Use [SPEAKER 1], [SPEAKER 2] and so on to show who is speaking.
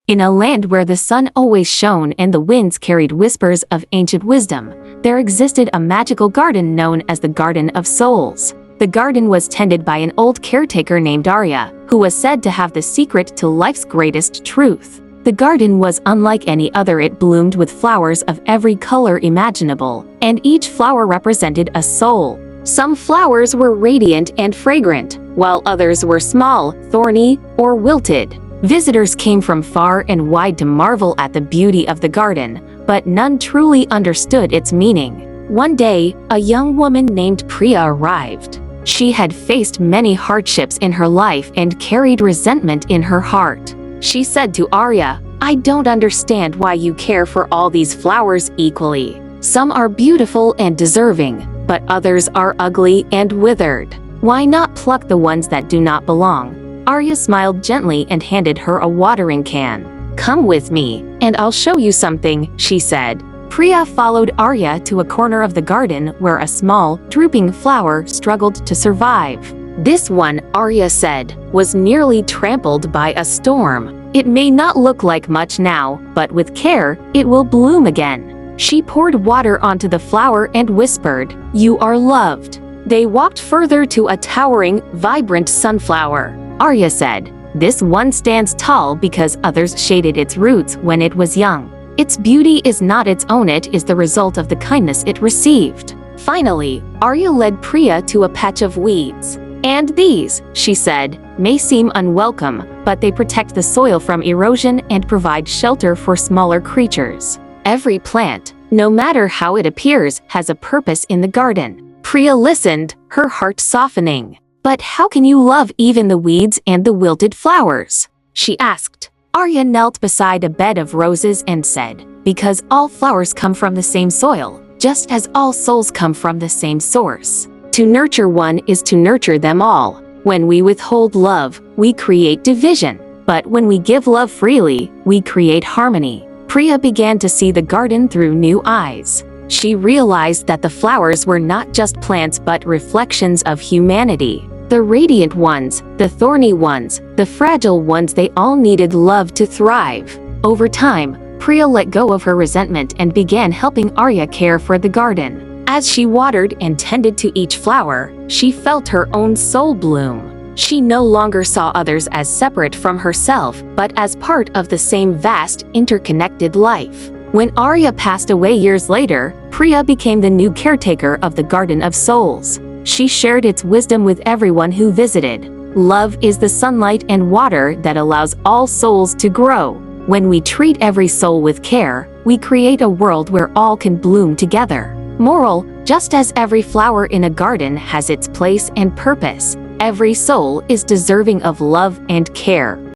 [SPEAKER 1] In a land where the sun always shone and the winds carried whispers of ancient wisdom, there existed a magical garden known as the Garden of Souls. The garden was tended by an old caretaker named Arya, who was said to have the secret to life's greatest truth. The garden was unlike any other. It bloomed with flowers of every color imaginable, and each flower represented a soul. Some flowers were radiant and fragrant, while others were small, thorny, or wilted. Visitors came from far and wide to marvel at the beauty of the garden, but none truly understood its meaning. One day, a young woman named Priya arrived. She had faced many hardships in her life and carried resentment in her heart. She said to Arya, "I don't understand why you care for all these flowers equally. Some are beautiful and deserving, but others are ugly and withered. Why not pluck the ones that do not belong?" Arya smiled gently and handed her a watering can. "Come with me, and I'll show you something," she said. Priya followed Arya to a corner of the garden where a small, drooping flower struggled to survive. "This one," Arya said, "was nearly trampled by a storm. It may not look like much now, but with care, it will bloom again." She poured water onto the flower and whispered, "You are loved." They walked further to a towering, vibrant sunflower. Arya said, "This one stands tall because others shaded its roots when it was young. Its beauty is not its own, it is the result of the kindness it received." Finally, Arya led Priya to a patch of weeds. "And these," she said, "may seem unwelcome, but they protect the soil from erosion and provide shelter for smaller creatures. Every plant, no matter how it appears, has a purpose in the garden." Priya listened, her heart softening. "But how can you love even the weeds and the wilted flowers?" she asked. Arya knelt beside a bed of roses and said, "Because all flowers come from the same soil, just as all souls come from the same source. To nurture one is to nurture them all. When we withhold love, we create division. But when we give love freely, we create harmony." Priya began to see the garden through new eyes. She realized that the flowers were not just plants but reflections of humanity. The radiant ones, the thorny ones, the fragile ones, they all needed love to thrive. Over time, Priya let go of her resentment and began helping Arya care for the garden. As she watered and tended to each flower, she felt her own soul bloom. She no longer saw others as separate from herself, but as part of the same vast, interconnected life. When Arya passed away years later, Priya became the new caretaker of the Garden of Souls. She shared its wisdom with everyone who visited. Love is the sunlight and water that allows all souls to grow. When we treat every soul with care, we create a world where all can bloom together. Moral: just as every flower in a garden has its place and purpose, every soul is deserving of love and care.